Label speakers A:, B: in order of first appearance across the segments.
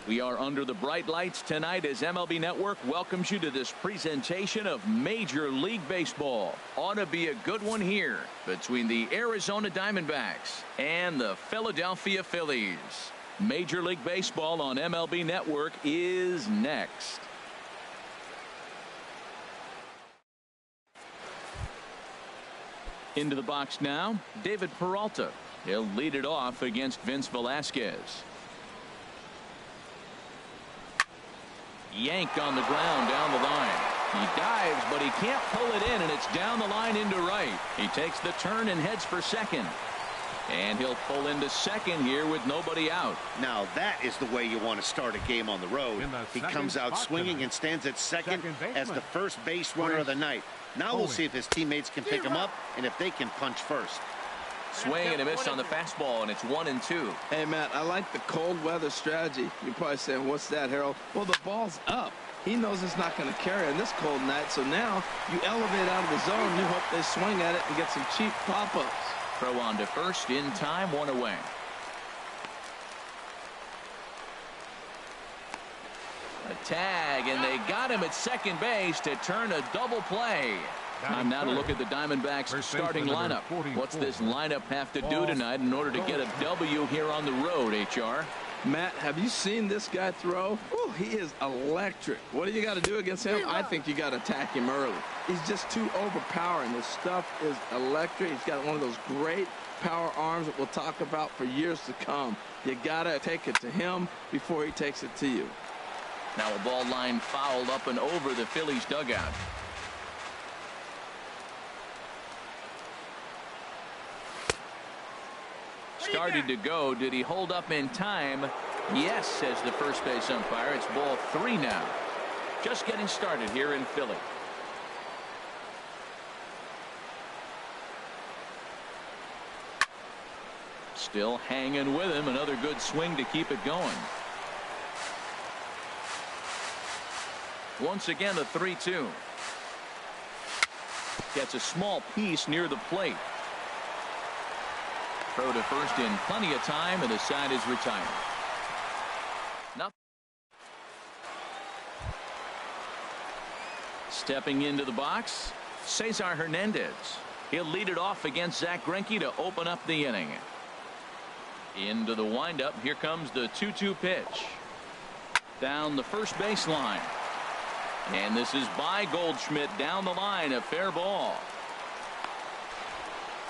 A: We are under the bright lights tonight as MLB Network welcomes you to this presentation of Major League Baseball. Ought to be a good one here between the Arizona Diamondbacks and the Philadelphia Phillies. Major League Baseball on MLB Network is next. Into the box now, David Peralta. He'll lead it off against Vince Velasquez. Yank on the ground down the line. He dives, but he can't pull it in, and it's down the line into right. He takes the turn and heads for second. And he'll pull into second here with nobody out.
B: Now that is the way you want to start a game on the road. He comes out swinging and stands at second as the first base runner of the night. Now we'll see if his teammates can pick him up and if they can punch first.
A: Swing and a miss on the fastball, and it's 1-2.
C: Hey, Matt, I like the cold weather strategy. You're probably saying, what's that, Harold? Well, the ball's up. He knows it's not going to carry on this cold night, so now you elevate out of the zone. You hope they swing at it and get some cheap pop-ups.
A: Throw on to first in time, one away. A tag, and they got him at second base to turn a double play. Time now to look at the Diamondbacks starting lineup. What's this lineup have to do tonight in order to get a W here on the road, HR?
C: Matt, have you seen this guy throw? Ooh, he is electric. What do you got to do against him? I think you got to attack him early. He's just too overpowering. His stuff is electric. He's got one of those great power arms that we'll talk about for years to come. You got to take it to him before he takes it to you.
A: Now a ball line fouled up and over the Phillies dugout. Started to go. Did he hold up in time? Yes, says the first base umpire. It's ball 3 now. Just getting started here in Philly. Still hanging with him. Another good swing to keep it going. Once again, a 3-2. Gets a small piece near the plate. Throw to first in plenty of time, and the side is retired. Nothing. Stepping into the box, Cesar Hernandez. He'll lead it off against Zach Greinke to open up the inning. Into the windup. Here comes the 2-2 pitch. Down the first baseline. And this is by Goldschmidt down the line. A fair ball.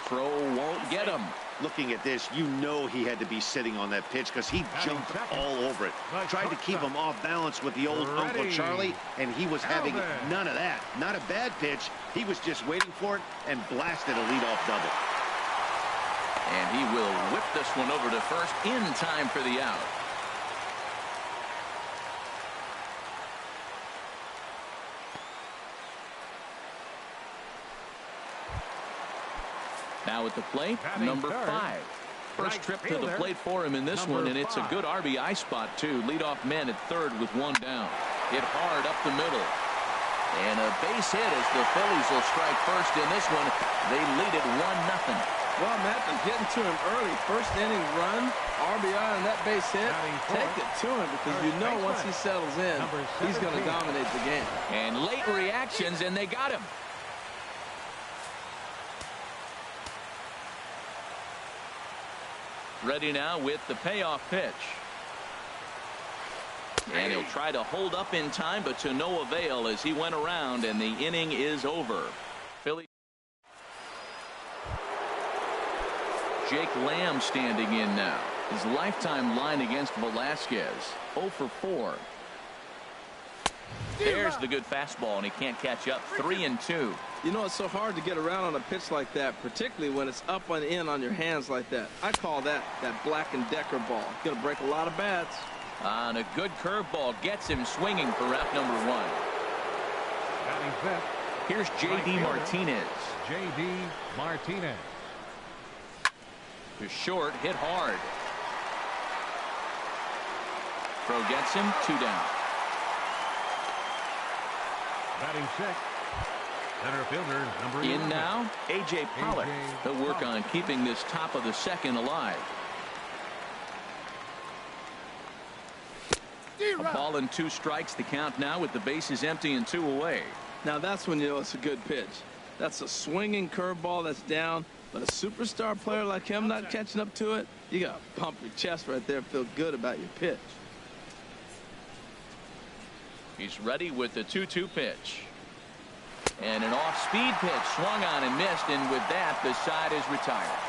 A: Throw won't get him.
B: Looking at this, you know he had to be sitting on that pitch because he jumped all over it. Tried to keep him off balance with the old Uncle Charlie, and he was having none of that. Not a bad pitch. He was just waiting for it and blasted a leadoff double.
A: And he will whip this one over to first in time for the out. Now at the plate, number 5. First trip to the plate for him in this one, and it's a good RBI spot, too. Leadoff man at third with 1 down. Hit hard up the middle. And a base hit as the Phillies will strike first in this one. They lead it 1-0.
C: Well, Matt, they're getting to him early. First inning run, RBI on that base hit. Take it to him because you know once he settles in, he's going to dominate the game.
A: And late reactions, and they got him. Ready now with the payoff pitch. And he'll try to hold up in time, but to no avail as he went around, and the inning is over. Philly. Jake Lamb standing in now. His lifetime line against Velasquez, 0 for 4. There's the good fastball, and he can't catch up. 3-2.
C: You know, it's so hard to get around on a pitch like that, particularly when it's up and in on your hands like that. I call that Black & Decker ball. It's going to break a lot of bats.
A: And a good curveball gets him swinging for route number 1. Here's J.D. Martinez.
D: J.D. Martinez.
A: To short, hit hard. Throw gets him, 2 down.
D: Batting 6. Center fielder, number 11.
A: In now, A.J. Pollock. He'll work on keeping this top of the second alive. A ball and 2 strikes to count now with the bases empty and 2 away.
C: Now that's when you know it's a good pitch. That's a swinging curveball that's down, but a superstar player like him not catching up to it, you got to pump your chest right there, feel good about your pitch.
A: He's ready with the 2-2 pitch. And an off-speed pitch swung on and missed, and with that, the side is retired.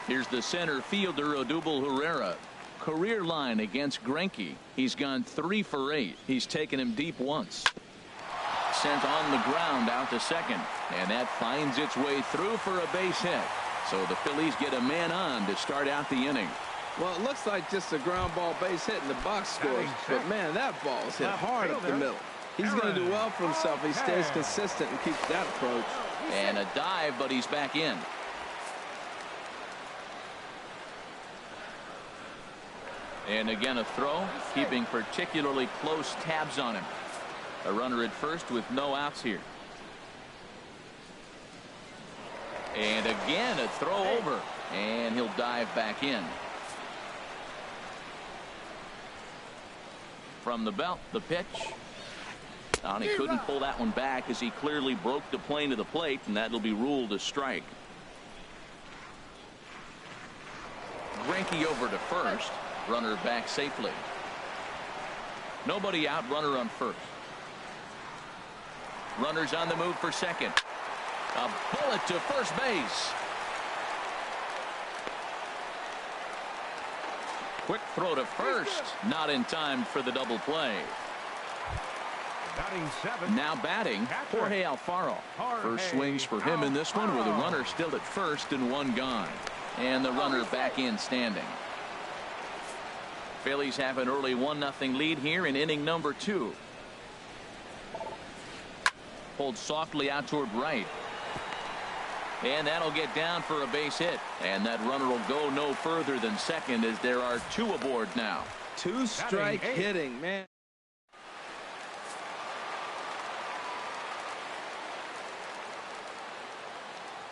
A: Here's the center fielder, Odubel Herrera. Career line against Greinke. He's gone 3 for 8. He's taken him deep once. Sent on the ground out to second, and that finds its way through for a base hit. So the Phillies get a man on to start out the inning.
C: Well, it looks like just a ground ball base hit in the box scores, but man, that ball is hit hard up the middle. He's going to do well for himself if he stays consistent and keeps that approach.
A: And a dive, but he's back in. And again a throw, keeping particularly close tabs on him. A runner at first with no outs here. And again a throw over, and he'll dive back in. From the belt, the pitch. And he couldn't pull that one back as he clearly broke the plane of the plate, and that'll be ruled a strike. Greinke over to first. Runner back safely. Nobody out, runner on first. Runners on the move for second. A bullet to first base. Quick throw to first. Not in time for the double play.
D: Batting 7.
A: Now batting, Jorge Alfaro. First swings for him in this one with a runner still at first and 1 gone. And the runner back in standing. Phillies have an early 1-0 lead here in inning number 2. Pulled softly out toward right. And that'll get down for a base hit. And that runner will go no further than second as there are 2 aboard now.
C: 2-strike hitting, man.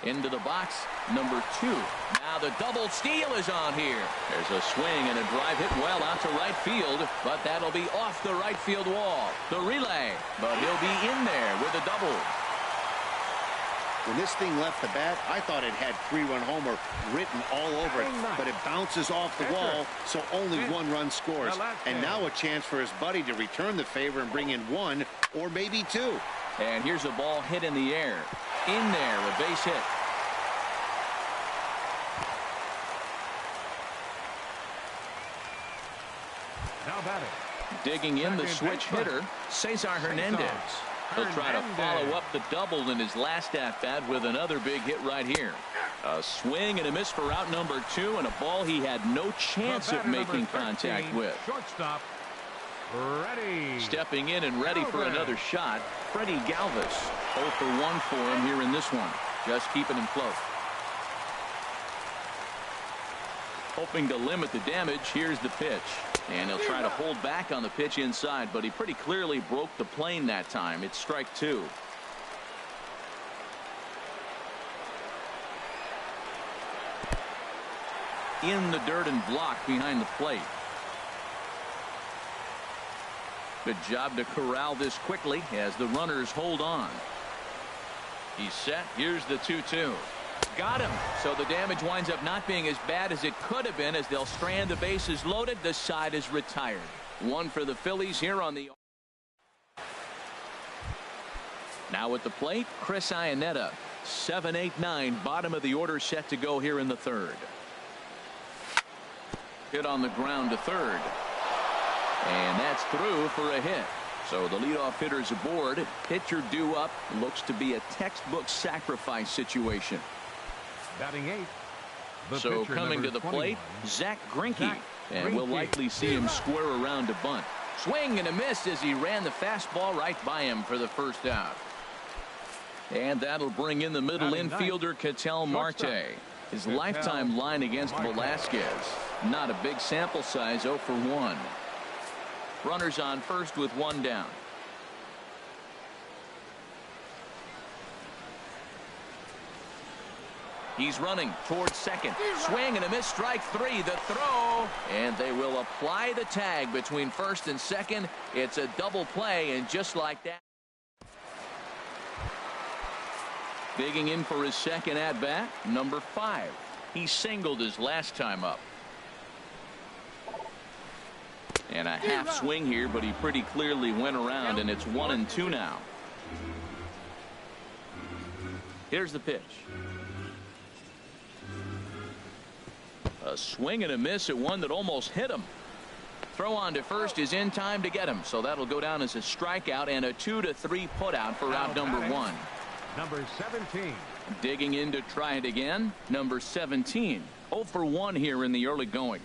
A: Into the box, number 2. Now the double steal is on here. There's a swing and a drive hit well out to right field, but that'll be off the right field wall. The relay, but he'll be in there with a double.
B: When this thing left the bat, I thought it had 3-run homer written all over it, but it bounces off the wall, so only 1 run scores. And now a chance for his buddy to return the favor and bring in 1 or maybe 2.
A: And here's a ball hit in the air. In there, a base hit.
D: Now batting.
A: Digging in the switch hitter, Cesar Hernandez. He'll try to follow up the double in his last at-bat with another big hit right here. A swing and a miss for out number 2, and a ball he had no chance of making contact with.
D: Shortstop. Ready.
A: Stepping in and ready for another shot, Freddie Galvis. 0 for 1 for him here in this one. Just keeping him close. Hoping to limit the damage, here's the pitch. And he'll try to hold back on the pitch inside, but he pretty clearly broke the plane that time. It's strike 2. In the dirt and blocked behind the plate. Good job to corral this quickly as the runners hold on. He's set. Here's the 2-2. Got him. So the damage winds up not being as bad as it could have been as they'll strand the bases loaded. The side is retired. 1 for the Phillies here on the. Now at the plate, Chris Iannetta. 7-8-9, bottom of the order set to go here in the 3rd. Hit on the ground to 3rd. And that's through for a hit. So the leadoff hitter's aboard. Pitcher due up. Looks to be a textbook sacrifice situation.
D: Batting 8.
A: So coming to the plate, Zach Greinke. And we'll likely see him square around to bunt. Swing and a miss as he ran the fastball right by him for the first out. And that'll bring in the middle infielder, Ketel Marte. His lifetime line against Velasquez. Not a big sample size, 0 for 1. Runners on first with 1 down. He's running towards second. Swing and a miss, strike three. The throw, and they will apply the tag between first and second. It's a double play, and just like that. Digging in for his second at-bat, number 5. He singled his last time up. And a half swing here, but he pretty clearly went around, and it's 1-2 now. Here's the pitch. A swing and a miss at one that almost hit him. Throw on to first is in time to get him, so that'll go down as a strikeout and a 2-3 putout for out number 1.
D: Number 17.
A: Digging in to try it again, number 17. 0 for 1 here in the early going.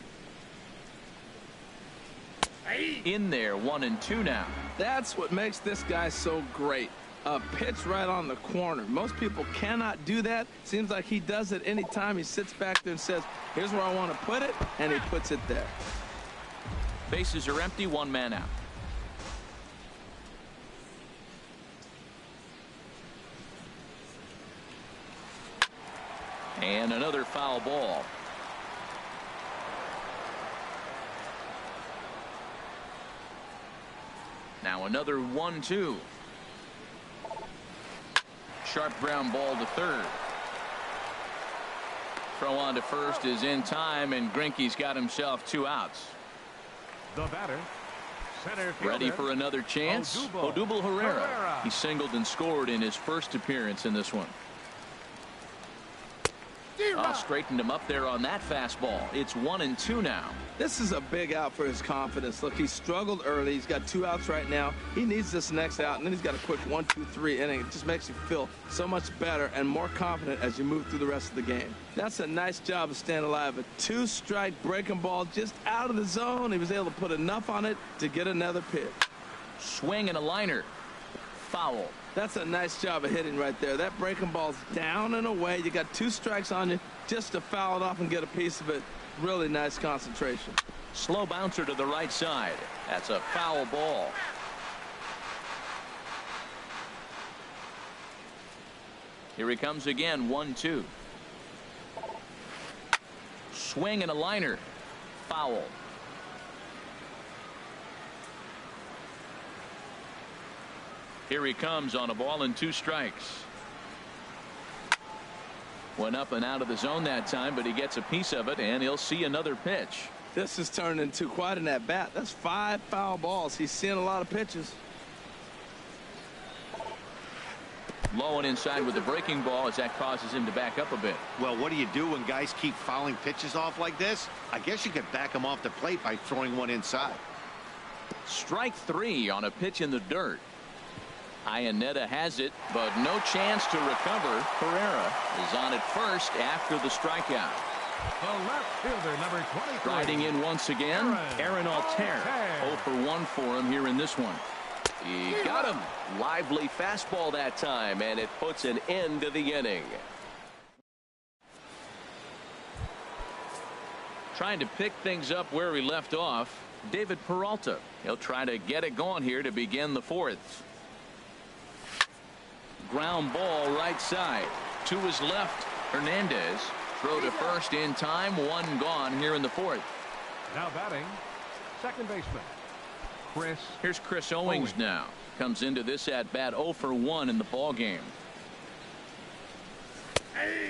A: In there, 1-2 now.
C: That's what makes this guy so great. A pitch right on the corner. Most people cannot do that. Seems like he does it anytime he sits back there and says, here's where I want to put it, and he puts it there.
A: Bases are empty, 1 man out. And another foul ball. Now another 1-2. Sharp ground ball to third. Throw on to first is in time, and Greinke's got himself 2 outs.
D: The batter, center fielder,
A: ready for another chance. Odubel Herrera. He singled and scored in his first appearance in this one. Straightened him up there on that fastball. It's 1-2 now.
C: This is a big out for his confidence. Look, he struggled early. He's got 2 outs right now. He needs this next out, and then he's got a quick 1-2-3 inning. It just makes you feel so much better and more confident as you move through the rest of the game. That's a nice job of staying alive. A 2-strike breaking ball just out of the zone. He was able to put enough on it to get another pitch.
A: Swing and a liner. Foul.
C: That's a nice job of hitting right there. That breaking ball's down and away. You got 2 strikes on you just to foul it off and get a piece of it. Really nice concentration.
A: Slow bouncer to the right side. That's a foul ball. Here he comes again, 1-2. Swing and a liner. Foul. Here he comes on a ball and 2 strikes. Went up and out of the zone that time, but he gets a piece of it, and he'll see another pitch.
C: This has turned into quite an at-bat. That's 5 foul balls. He's seeing a lot of pitches.
A: Low and inside with the breaking ball as that causes him to back up a bit.
B: Well, what do you do when guys keep fouling pitches off like this? I guess you could back them off the plate by throwing one inside.
A: Strike 3 on a pitch in the dirt. Iannetta has it, but no chance to recover. Herrera is on at first after the strikeout.
D: The left fielder, number 23.
A: Riding in once again, Aaron Altair. 0 for 1 for him here in this one. He got him. Lively fastball that time, and it puts an end to the inning. Trying to pick things up where he left off, David Peralta. He'll try to get it going here to begin the 4th. Ground ball right side. To his left, Hernandez. Throw to first in time. 1 gone here in the 4th.
D: Now batting, second baseman, Chris.
A: Here's Chris Owings now. Comes into this at bat 0 for 1 in the ball game.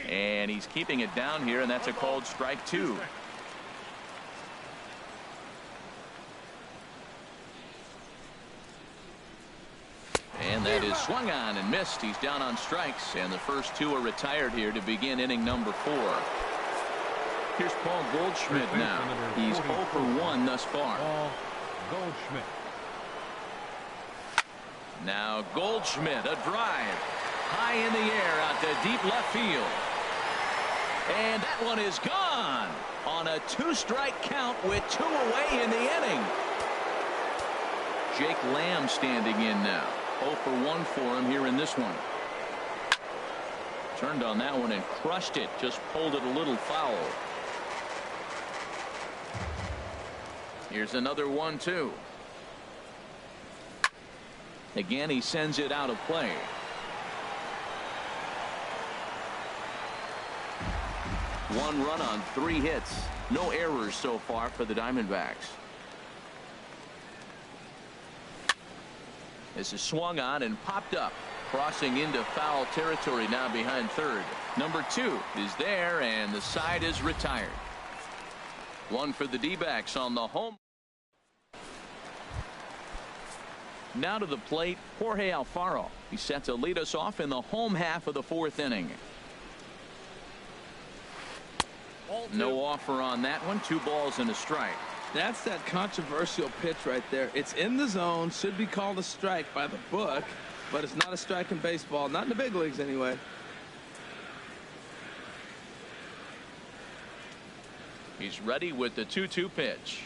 A: And he's keeping it down here, and that's a called strike 2. And that is swung on and missed. He's down on strikes, and the first 2 are retired here to begin inning number 4. Here's Paul Goldschmidt now. He's 0 for 1 thus far.
D: Paul Goldschmidt.
A: Now Goldschmidt, a drive high in the air out to deep left field. And that one is gone on a 2-strike count with 2 away in the inning. Jake Lamb standing in now. 0 for 1 for him here in this one. Turned on that one and crushed it. Just pulled it a little foul. Here's another 1-2. Again, he sends it out of play. 1 run on 3 hits. No errors so far for the Diamondbacks. This is swung on and popped up. Crossing into foul territory now behind third. Number 2 is there, and the side is retired. 1 for the D-backs on the home. Now to the plate, Jorge Alfaro. He's set to lead us off in the home half of the 4th inning. No offer on that one. 2 balls and a strike.
C: That's that controversial pitch right there. It's in the zone, should be called a strike by the book, but it's not a strike in baseball, not in the big leagues anyway.
A: He's ready with the 2-2 pitch.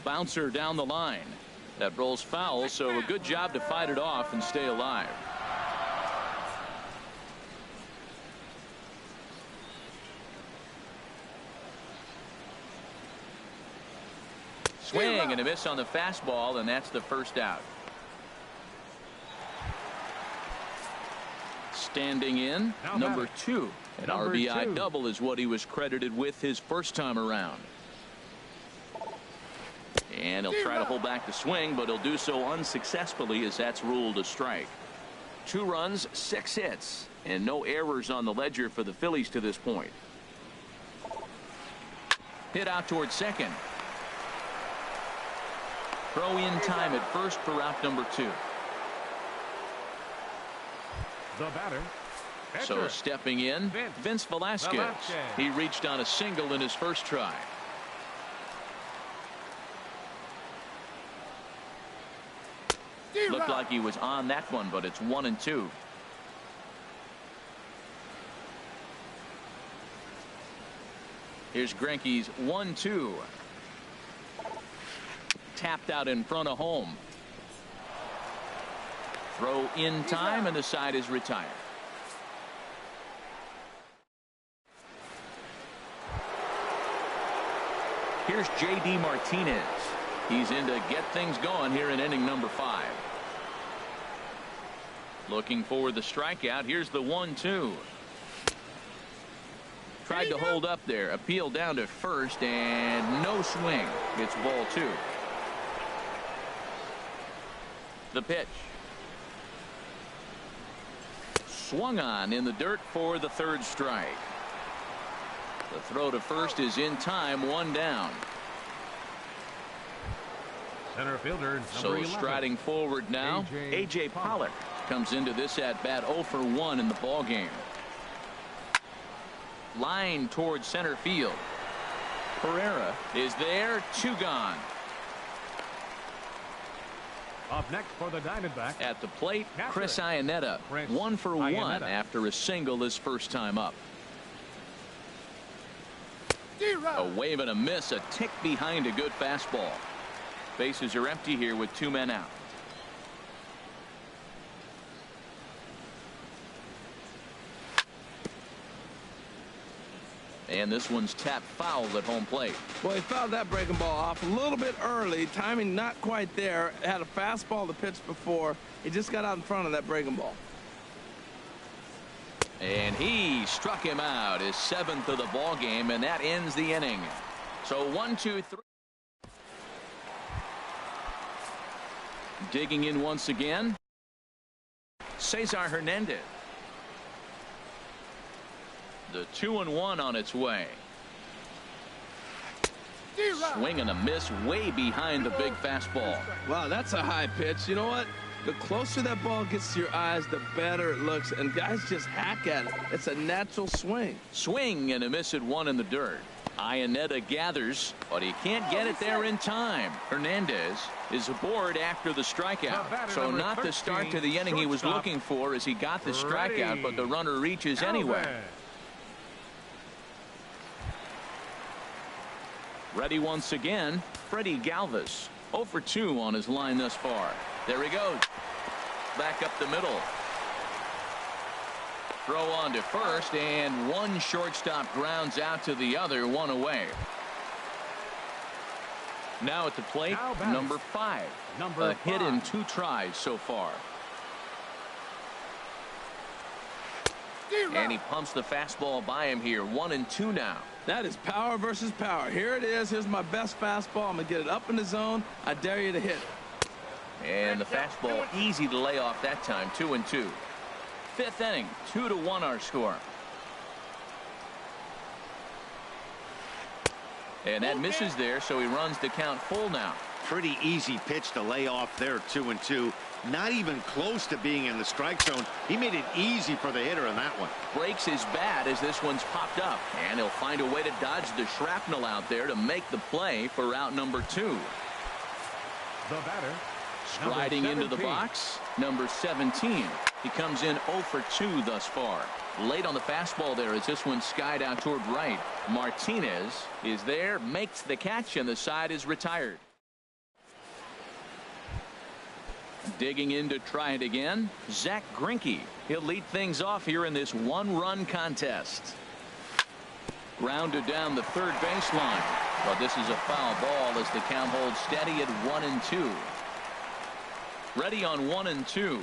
A: Bouncer down the line. That rolls foul, so a good job to fight it off and stay alive. Swing and a miss on the fastball, and that's the first out. Standing in, number 2. An RBI double is what he was credited with his first time around. And he'll try to hold back the swing, but he'll do so unsuccessfully as that's ruled a strike. 2 runs, 6 hits, and no errors on the ledger for the Phillies to this point. Hit out towards second. Throw in time at first for out number 2.
D: The batter.
A: So stepping in, Vince Velasquez. He reached on a single in his first try. Looked like he was on that one, but it's 1-2. Here's Greinke's 1-2. Tapped out in front of home. Throw in time, and the side is retired. Here's J.D. Martinez. He's in to get things going here in inning number 5. Looking for the strikeout. Here's the 1-2. Tried to hold up there. Appeal down to first, and no swing. It's ball 2. The pitch. Swung on in the dirt for the 3rd strike. The throw to first is in time, 1 down.
D: Center fielder,
A: so
D: 11.
A: Striding forward now, A.J. Pollock comes into this at bat 0 for 1 in the ball game. Line towards center field. Pereira is there, 2 gone.
D: Up next for the Diamondbacks.
A: At the plate, Chris Iannetta, 1 for 1 after a single his first time up. A wave and a miss, a tick behind a good fastball. Bases are empty here with 2 men out. And this one's tapped foul at home plate.
C: Well, he fouled that breaking ball off a little bit early. Timing not quite there. Had a fastball to pitch before. He just got out in front of that breaking ball.
A: And he struck him out, his 7th of the ball game, and that ends the inning. So 1, 2, 3. Digging in once again, Cesar Hernandez. The 2-1 on its way. Swing and a miss way behind the big fastball.
C: Wow, that's a high pitch. You know what? The closer that ball gets to your eyes, the better it looks. And guys just hack at it. It's a natural swing.
A: Swing and a miss at 1 in the dirt. Iannetta gathers, but he can't get it there in time. Hernandez is aboard after the strikeout. So not the start to the inning he was looking for as he got the strikeout, but the runner reaches anyway. Ready once again, Freddie Galvis. 0 for 2 on his line thus far. There he goes. Back up the middle. Throw on to first, and one shortstop grounds out to the other, 1 away. Now at the plate, number 5. A hit in 2 tries so far. And he pumps the fastball by him here. 1-2 now.
C: That is power versus power. Here it is. Here's my best fastball. I'm going to get it up in the zone. I dare you to hit it.
A: And the fastball easy to lay off that time. 2-2. Fifth inning. 2-1 our score. And that misses there, so he runs the count full now.
B: Pretty easy pitch to lay off there. 2-2. Not even close to being in the strike zone. He made it easy for the hitter in that one.
A: Breaks his bat as this one's popped up. And he'll find a way to dodge the shrapnel out there to make the play for out number 2.
D: The batter.
A: Striding into the box, number 17. He comes in 0 for 2 thus far. Late on the fastball there as this one skied out toward right. Martinez is there, makes the catch, and the side is retired. Digging in to try it again, Zach Greinke. He'll lead things off here in this one-run contest. Grounded down the third baseline. But this is a foul ball as the count holds steady at 1-2. Ready on 1-2.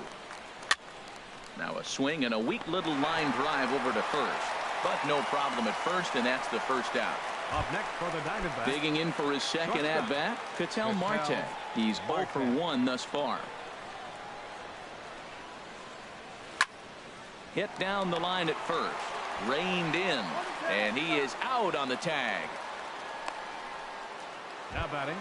A: Now a swing and a weak little line drive over to first. But no problem at first, and that's the first out.
D: Up next for the Diamondbacks.
A: Digging in for his second at-bat, Ketel Marte. He's 0 for 1 thus far. Hit down the line at first. Reined in. And he is out on the tag.
D: Now batting,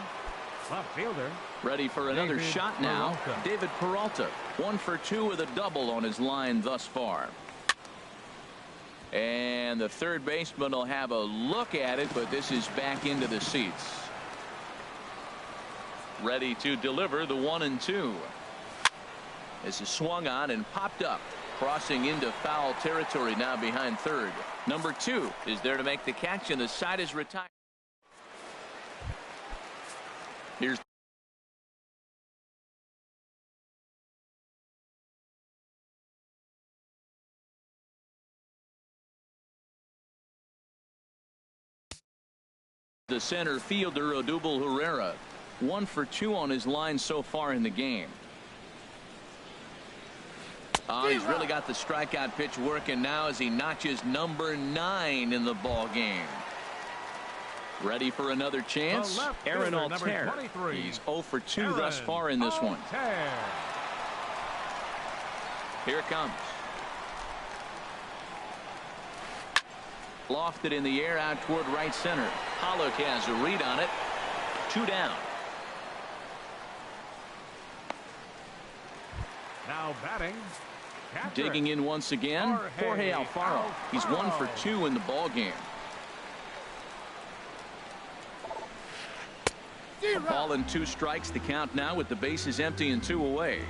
D: left fielder.
A: Ready for another shot now. David Peralta. 1 for 2 with a double on his line thus far. And the third baseman will have a look at it, but this is back into the seats. Ready to deliver the 1-2. This is swung on and popped up. Crossing into foul territory now behind third. Number 2 is there to make the catch, and the side is retired. Here's the center fielder, Odubel Herrera. 1 for 2 on his line so far in the game. He's really got the strikeout pitch working now as he notches number 9 in the ball game. Ready for another chance. Aaron Altair. He's 0 for 2 thus far in this one. Here it comes. Lofted in the air out toward right center. Pollock has a read on it. 2 down.
D: Now batting.
A: Digging in once again, Jorge Alfaro. He's 1 for 2 in the ball game. A ball and 2 strikes, the count now with the bases empty and 2 away.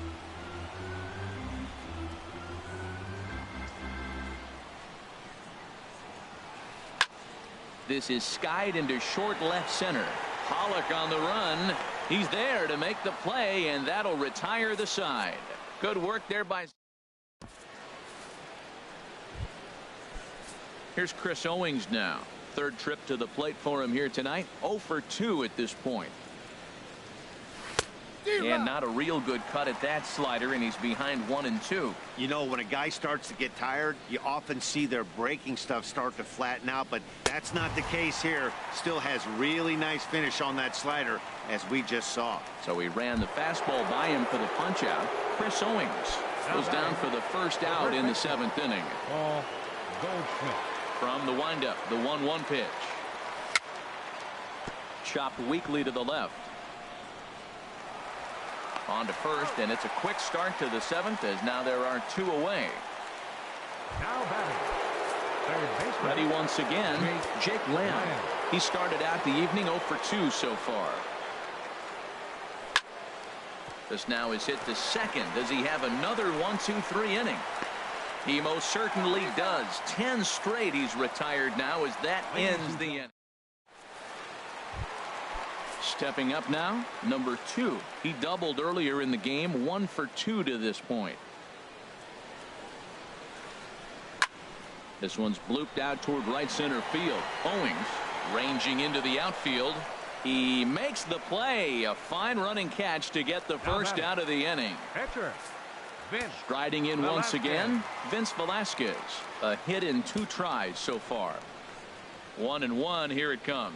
A: This is skied into short left center. Pollock on the run. He's there to make the play, and that'll retire the side. Good work there by. Here's Chris Owings now. Third trip to the plate for him here tonight. 0 for 2 at this point. And not a real good cut at that slider, and he's behind 1-2.
B: You know, when a guy starts to get tired, you often see their breaking stuff start to flatten out, but that's not the case here. Still has really nice finish on that slider, as we just saw.
A: So he ran the fastball by him for the punch out. Chris Owings goes down for the first out in the 7th inning.
D: Goldschmidt.
A: From the windup, the 1-1 pitch. Chopped weakly to the left. On to first, and it's a quick start to the 7th as now there are 2 away.
D: Now batting. Third baseman.
A: Ready once again, Jake Lamb. He started out the evening 0 for 2 so far. This now is hit to second. Does he have another 1-2-3 inning? He most certainly does. 10 straight he's retired now as that ends the inning. Stepping up now, number 2. He doubled earlier in the game, 1 for 2 to this point. This one's blooped out toward right center field. Owings ranging into the outfield. He makes the play. A fine running catch to get the first out of the inning.
D: Pitcher.
A: Striding in once again, Vince Velasquez. A hit in 2 tries so far. 1-1, here it comes.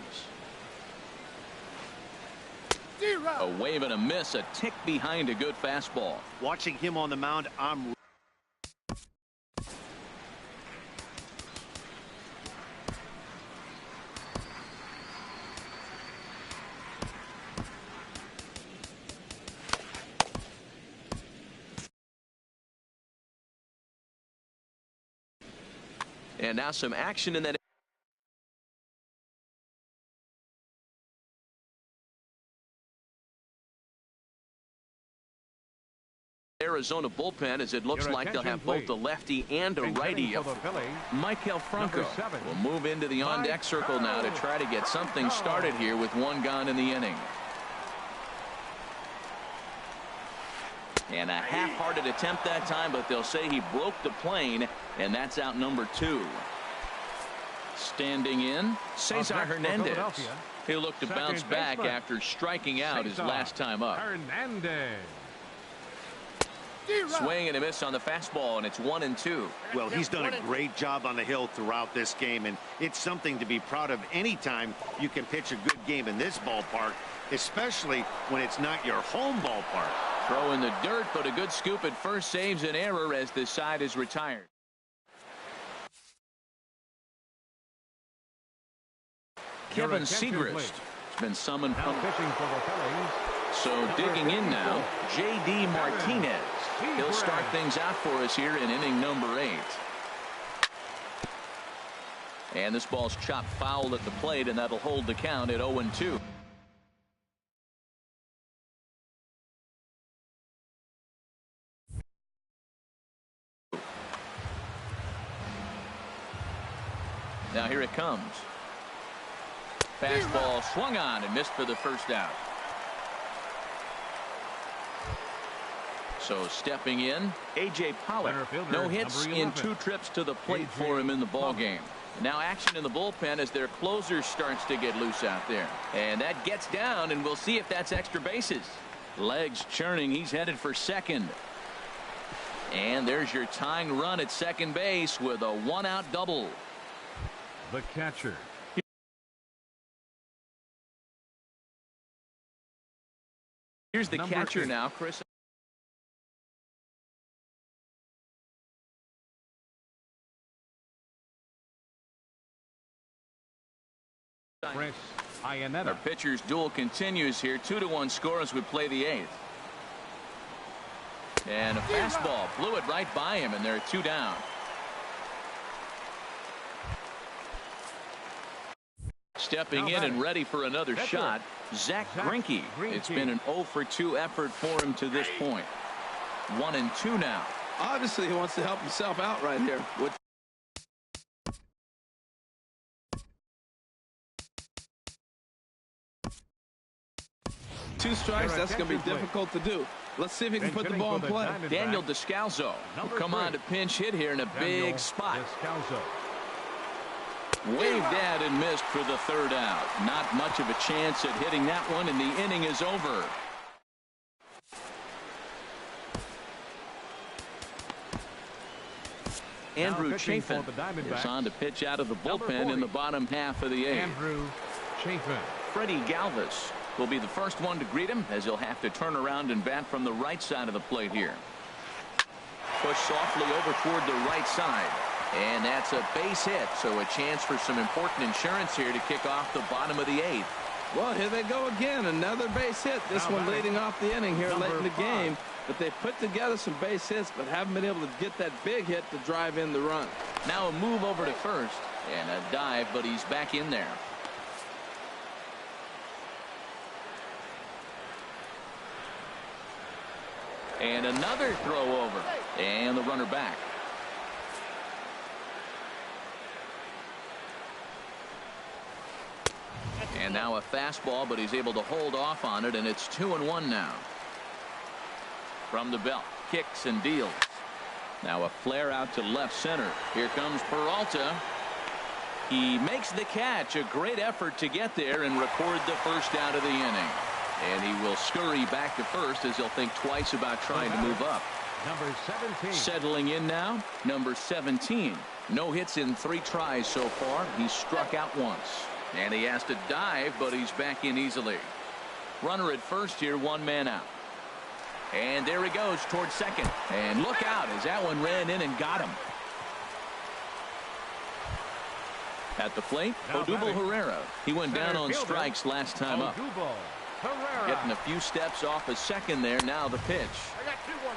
A: A wave and a miss, a tick behind a good fastball.
B: Watching him on the mound, I'm
A: And now some action in that. Arizona bullpen, as it looks like they'll have both a lefty and a righty up. Michael Franco will move into the on-deck circle now to try to get something started here with 1 gone in the inning. And a half-hearted attempt that time, but they'll say he broke the plane, and that's out number 2. Standing in, Cesar Hernandez. He'll look to bounce back after striking out his last time up. Swing and a miss on the fastball, and it's 1-2.
B: Well, he's done a great job on the hill throughout this game, and it's something to be proud of anytime you can pitch a good game in this ballpark, especially when it's not your home ballpark.
A: Throw in the dirt, but a good scoop at first saves an error as the side is retired. Kevin Segrist has been summoned from. So digging in now, J.D. Martinez. He'll start things out for us here in inning number 8. And this ball's chopped foul at the plate, and that'll hold the count at 0-2. Now here it comes. Fastball swung on and missed for the first out. So stepping in, A.J. Pollock. No hits in 2 trips to the plate for him in the ball game. Now action in the bullpen as their closer starts to get loose out there. And that gets down, and we'll see if that's extra bases. Legs churning. He's headed for second. And there's your tying run at second base with a 1-out double.
D: The catcher.
A: Here's the catcher now, Chris. Our pitcher's duel continues here. 2-1 score as we play the 8th. And a fastball blew it right by him, and they're 2 down. Stepping in and ready for another shot, Zach Greinke. It's been an 0-for-2 effort for him to this point. 1-2 now.
C: Obviously, he wants to help himself out right here. With 2 strikes, that's going to be difficult to do. Let's see if he can put the ball in play.
A: Daniel Descalso will come on to pinch hit here in a big spot. Waved at and missed for the 3rd out. Not much of a chance at hitting that one, and the inning is over. Andrew Chafin is on to pitch out of the bullpen in the bottom half of the 8th.
D: Andrew Chafin.
A: Freddie Galvis will be the first one to greet him, as he'll have to turn around and bat from the right side of the plate here. Push softly over toward the right side. And that's a base hit, so a chance for some important insurance here to kick off the bottom of the 8th.
C: Well, here they go again. Another base hit. This one leading off the inning here late in the game. But they put together some base hits, but haven't been able to get that big hit to drive in the run.
A: Now a move over to first and a dive, but he's back in there. And another throw over, and the runner back. And now a fastball, but he's able to hold off on it, and it's 2-1 now. From the belt, kicks and deals. Now a flare out to left center. Here comes Peralta. He makes the catch. A great effort to get there and record the first out of the inning. And he will scurry back to first, as he'll think twice about trying to move up.
D: Number 17.
A: Settling in now, number 17. No hits in 3 tries so far. He's struck out once. And he has to dive, but he's back in easily. Runner at first here, 1 man out. And there he goes towards second. And look out as that one ran in and got him. At the plate, Odubel Herrera. He went down on strikes last time up. Getting a few steps off a second there. Now the pitch.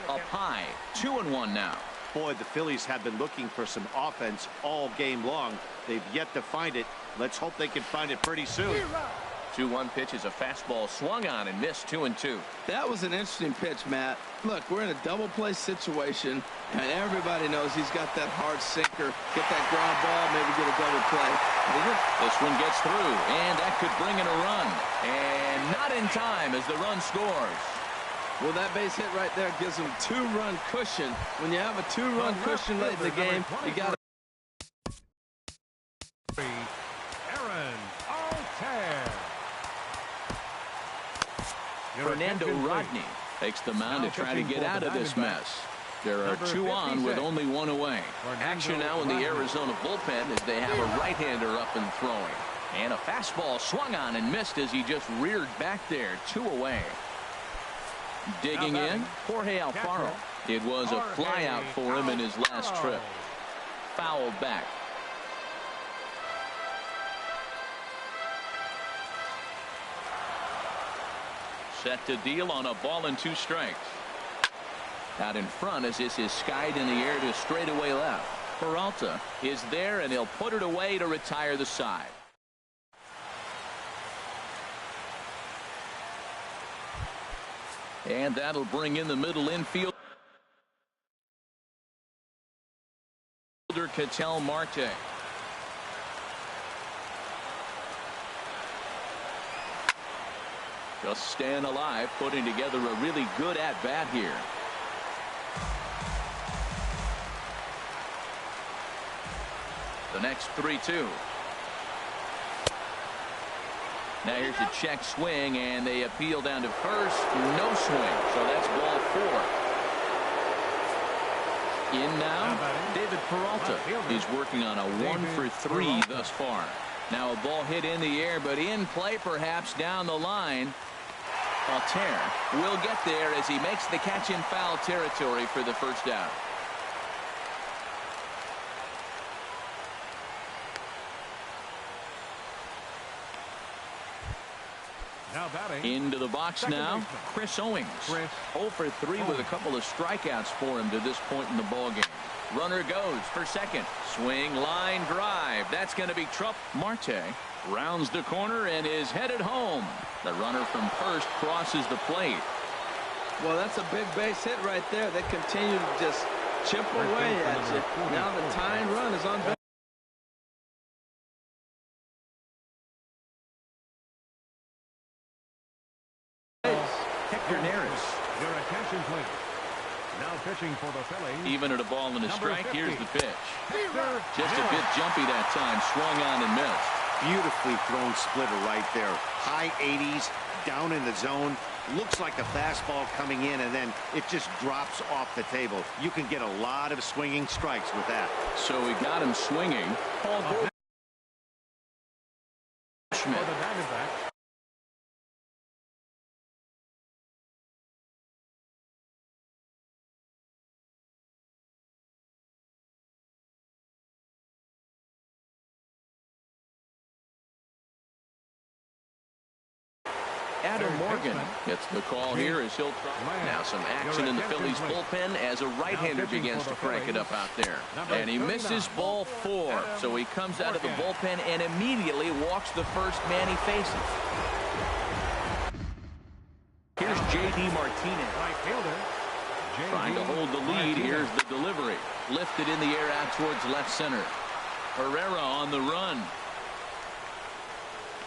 A: Up high. 2-1 now.
B: Boy, the Phillies have been looking for some offense all game long. They've yet to find it. Let's hope they can find it pretty soon.
A: 2-1 pitch is a fastball swung on and missed. 2-2.
C: That was an interesting pitch, Matt. Look, we're in a double play situation, and everybody knows he's got that hard sinker. Get that ground ball, maybe get a double play.
A: This one gets through, and that could bring in a run. And not in time as the run scores.
C: Well, that base hit right there gives him 2-run cushion. When you have a 2-run cushion late in the game, you got to.
A: Fernando Rodney takes the mound to try to get out of this mess. There are 2 on with only 1 away. Action now in the Arizona bullpen as they have a right-hander up and throwing. And a fastball swung on and missed as he just reared back there. 2 away. Digging in, Jorge Alfaro. It was a flyout for him in his last trip. Fouled back. Set to deal on a ball and 2 strikes. Out in front as this is skied in the air to straightaway left. Peralta is there and he'll put it away to retire the side. And that'll bring in the middle infield. Ketel Marte. Just staying alive, putting together a really good at-bat here. The next 3-2. Now here's a check swing, and they appeal down to first. No swing, so that's ball 4. In now, David Peralta. He's working on a 1-for-3 thus far. Now a ball hit in the air, but in play perhaps down the line. Altair will get there as he makes the catch in foul territory for the first out. Into the box now, Chris Owings. 0-for-3 with a couple of strikeouts for him to this point in the ballgame. Runner goes for second. Swing, line, drive. That's going to be trouble. Marte rounds the corner and is headed home. The runner from first crosses the plate.
C: Well, that's a big base hit right there. They continue to just chip away at you. Now the tying run is on base.
D: Your attention, please. Now pitching for the Phillies.
A: Even at a ball and a strike, here's the pitch. Just a bit jumpy that time. Swung on and missed.
B: Beautifully thrown splitter right there. High 80s, down in the zone. Looks like a fastball coming in, and then it just drops off the table. You can get a lot of swinging strikes with that.
A: So we got him swinging. Paul Schmidt. Adam Morgan gets the call here as he'll try. Now some action in the Phillies bullpen as a right-hander begins to crank it up out there. And he misses ball 4. So he comes out of the bullpen and immediately walks the first man he faces. Here's J.D. Martinez. Trying to hold the lead. Here's the delivery. Lifted in the air out towards left center. Herrera on the run.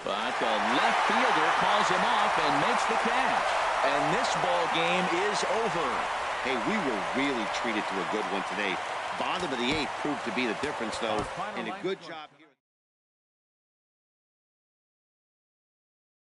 A: But the left fielder calls him off and makes the catch. And this ball game is over.
B: Hey, we were really treated to a good one today. Bottom of the 8th proved to be the difference, though, and a good job here.